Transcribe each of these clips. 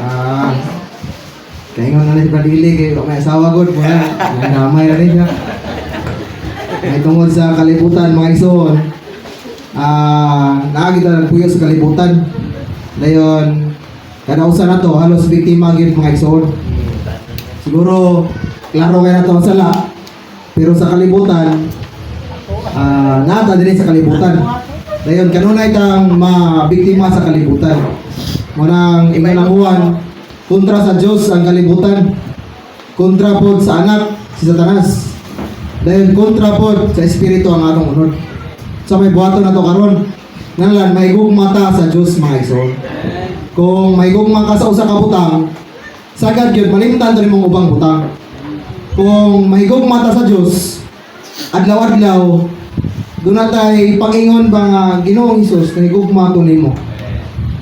Ah, kaya nga nalit padili kayo may asawa ko, namay na rin siya. May tungkol sa kalibutan mga igsoon. Nakakita nagpuyo sa kalibutan. Dayon, kada usa na to, halos biktima gyud mga igsoon. Siguro, klaro kayo na to ang sala. Pero sa kalibutan, nata din sa kalibutan. Dayon, kanunay tang mabiktima sa kalibutan. Munang imananguan, kontra sa Diyos ang kalibutan. Kontra po sa anak, si Satanas. Dahil kontra po sa Espiritu ang atong unod. So may buhaton na to karon. Nalan, may gugma ta sa Diyos mga igsoon. Kung may gugma ka sa usa ka butang, sagad yun, malimtan to mong ubang butang. Kung may gugma ta sa Diyos, adlaw-adlaw, doon na tayo pangingon ba nga Ginoong Hesus na gugma to nimo.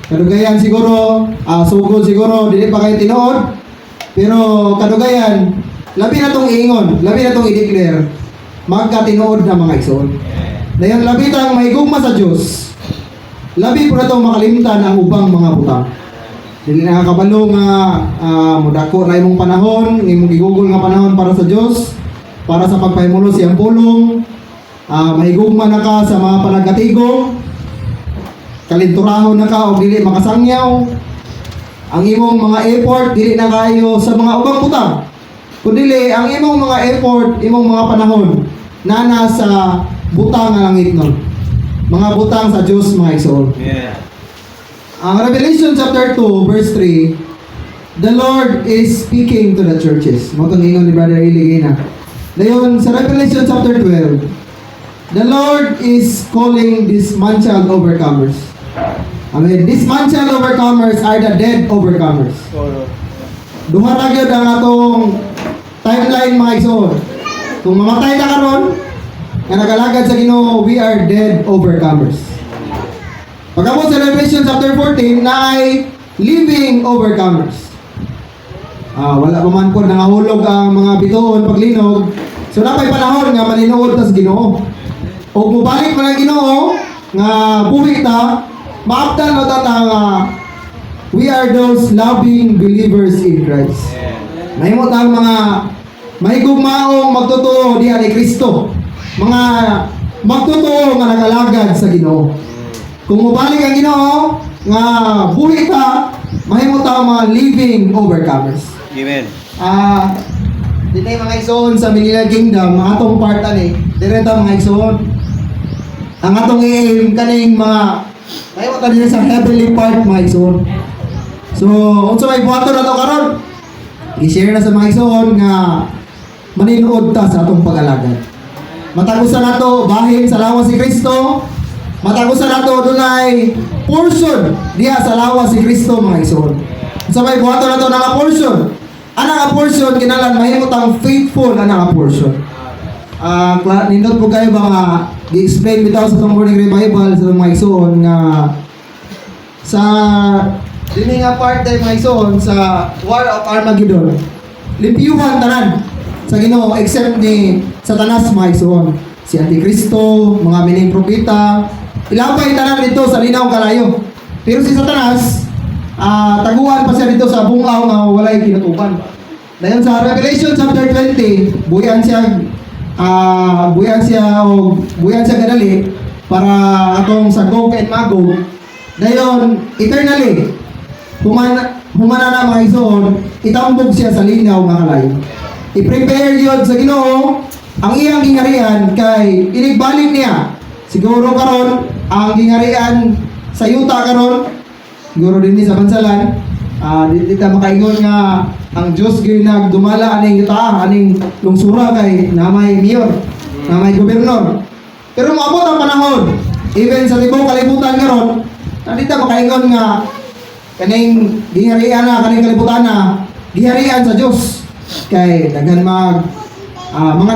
Kadugayan siguro, sugod siguro, dili pa kayo tinuod. Pero kadugayan, labi na tong iingon, labi na tong i-declare, magkatinuod na mga igsoon. Dayon labi tang mahigugma sa Dios. Labi po na tong makalimtan ang ubang mga butang. Dili nakakabalo nga mudako na imong panahon, imong gigugol nga panahon para sa Dios, para sa pagpahimulo siyang pulong. Mahigugma na ka sa mga panagkatigo. Kalinturahon na ka o dili makasangyaw. Ang imong mga effort dili na kayo sa mga ubang butang. Kundi ang imong mga effort, imong mga panahon na nasa butang nga langit nun. Mga butang sa Diyos, mga igsoon. Yeah. Ang Revelation chapter 2, verse 3, the Lord is speaking to the churches. Motong ingon ni Brother Eli na. Dayon, sa Revelation chapter 12, the Lord is calling these man-child overcomers. Amen. These man-child overcomers are the dead overcomers. Duha ra gyud ang atong timeline mga igsoon. Kung mamatay na karon, nga nagalagad sa Ginoo, we are dead overcomers. Pagkabot sa Revelation chapter 14 na ay living overcomers. Wala pa man po nangahulog ang mga bituon paglinog. So napay panahon nga maninuod ta sa Ginoo. O mubalik man ang Ginoo nga buhi ta, maabtan mo ta nga we are those loving believers in Christ. Mahimo tang mga mahigugmaong magtotoo diha ni Kristo. Mga magtotoo nga nagalagad sa Ginoo. Kung mubalik ang Ginoo nga buhi ta, mahimo ta mga living overcomers. Amen. Dito mga igsoon sa Manila Kingdom, ang atong part ani, direta mga igsoon. Ang atong i-aim kaning mga mahimo ta din sa heavenly part mga igsoon. So, unsa may buhaton na to karon? I-share na sa mga igsoon nga maninuod ta sa atong pag-alagad. Matagusan nato bahin sa lawas si Kristo. Matagusan nato dunay portion diha sa lawas si Kristo mga igsoon. Unsa may buhaton nato nga portion? Ana nga portion kinalan mahimo tang faithful ana nga portion. Nindot po kayo ba nga gi-explain bitaw sa itong morning revival sa mga igsoon nga sa dini nga part day mga igsoon sa War of Armageddon. Limpiyuhan tanan sa Ginoo except ni Satanas mga igsoon. Si Antikristo, mga mining propeta, ilapay tanan dito sa linaw kalayo. Pero si Satanas, taguan pa siya dito sa bungaw nga walay kinatuban. Dayon sa Revelation chapter 20, buyan siya gadali para atong sa Gog and Magog. Dayon eternally humana na mga igsoon, itambog siya sa linaw nga kalayo. I-prepare yun sa Ginoo ang iyang gingharian kay inigbalik niya. Siguro karon ang gingharian sa yuta karon, siguro din sa bansalan, di ta makaingon nga ang Dios gyud nagdumala aning yuta, aning lungsura kay namay mayor, namay gobernador. Pero moabot ang panahon, even sa tibok kalibutan karon, di ta makaingon nga kaning gingharian na, kaning kalibutan na, gingharian sa Dios. Kay daghan mga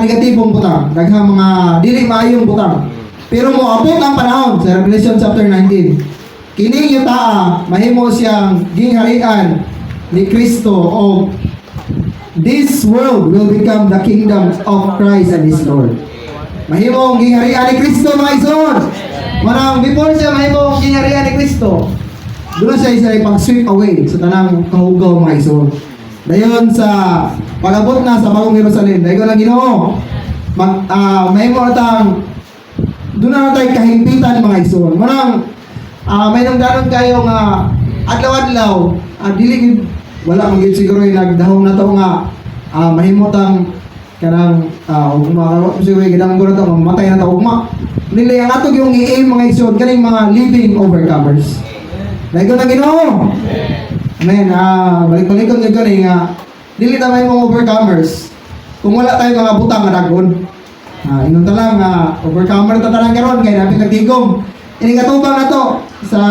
negatibong butang, daghang mga dili maayong butang. Pero moabot ang panahon sa Revelation chapter 19. Kining yuta mahimo siyang gingharian ni Kristo o this world will become the kingdom of Christ and His Lord. Mahimong gingharian ni Kristo mga igsoon. Manang before siya mahimong gingharian ni Kristo. doon na siya isa pag-sweep away sa tanang kahugaw mga igsoon. Dayon sa pag-abot na sa Bagong Jerusalem, dayon na Ginoo, may mo natang doon na tayo kahimpitan mga igsoon. Manang may nangdanon kayo nga adlaw-adlaw, dili wala mong siguro yung nagdahong na to nga mahimotang kanang ugma siguro gidang ko na to mamatay na to ugma. Nili ang atog yung i-aim mga igsoon kaning mga living overcomers. Dayon na Ginoo. Amen. Balik-balikon nyo gani nga dili ta may mga overcomers kung wala tayo mga butang nga dagon. Ingon ta lang overcomer ta tanan karon kay napit nagtigom. Ini katubang na to sa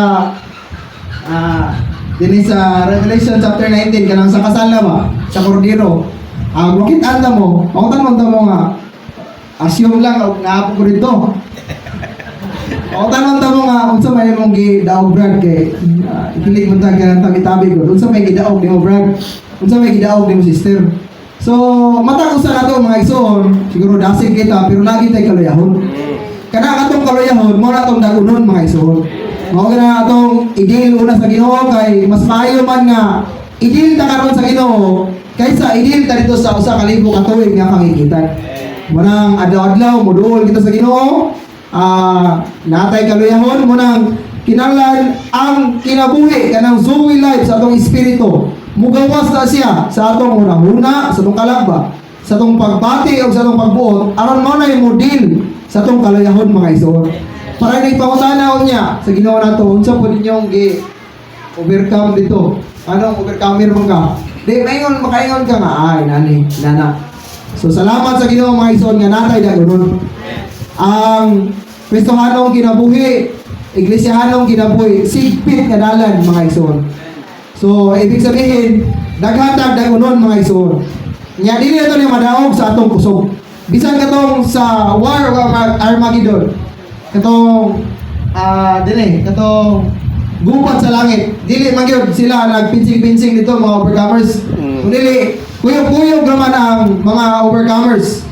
dinhi sa Revelation chapter 19 kanang sa kasal na ba sa Cordero. Makita anda mo, makutan mo nga assume lang nga ko dito. Makutan mo nga unsa may mong gidaog brad kay ikilig mo ta kanang tabi-tabi ko. Unsa may gidaog nimo brad? Unsa may gidaog nimo sister? So, mata usa na to mga igsoon, siguro dasig kita pero lagi tay kaluyahon. Kana katong kaluyahon mo na tong dagunon mga igsoon. Mao na atong idil una sa Ginoo kay mas maayo man nga idil ta karon sa Ginoo kaysa idil ta dito sa usa ka libo ka tuig nga pangikitan. Munang adlaw-adlaw moduol kita sa Ginoo, natay kaluyahon munang kinahanglan ang kinabuhi kanang Zoe life sa atong espiritu. Mugawas na siya sa atong una-una, sa atong kalaba, sa atong pagbati o sa atong pagbuot, aron mo na yung model sa atong kaluyahon mga igsoon. Para nagpangutanaw niya sa Ginoo nato, unsa po ninyong overcome dito? Anong overcomer mo ka? Di, makaingon ka nga, nana. So, salamat sa Ginoo mga igsoon nga natay dagonon. Ang Kristohanong kinabuhi, Iglesiahanong kinabuhi, sigpit nga dalan mga igsoon. So, ibig sabihin, daghatag dagonon mga igsoon. Nya dili ito ni madaog sa atong kusog. Bisan katong sa War of Armageddon. Katong katong gubat sa langit. Dili man gyud sila nagpinsing-pinsing dito mga overcomers. Kung dili kuyog-kuyog naman ang mga overcomers.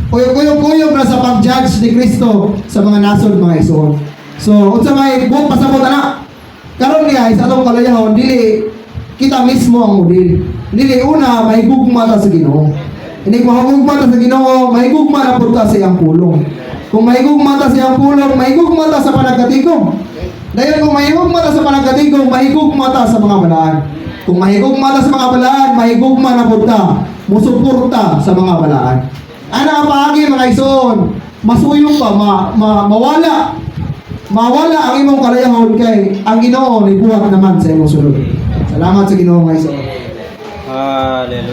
Kuyog-kuyog na sa pag-judge ni Kristo sa mga nasod mga igsoon. So, unsa may buot pasabot ana? Karon guys, sa atong kaluyahon dili kita mismo ang model. Dili una mahigugma ta sa Ginoo. Hindi mahigugma ta sa Ginoo, mahigugma na pud ta sa iyang pulong. Kung mahigugma ta sa iyang pulong, mahigugma ta sa panagkatigom. Dayon kung mahigugma ta sa panagkatigom, mahigugma ta sa mga balaan. Kung mahigugma ta sa mga balaan, mahigugma na pud ta musuporta sa mga balaan. Ana paagi mga igsoon, masuyong pa mawala ang imong kaluyahon kay ang Ginoo ni buhat naman sa imong sulod. Salamat sa Ginoo mga igsoon. Hallelujah.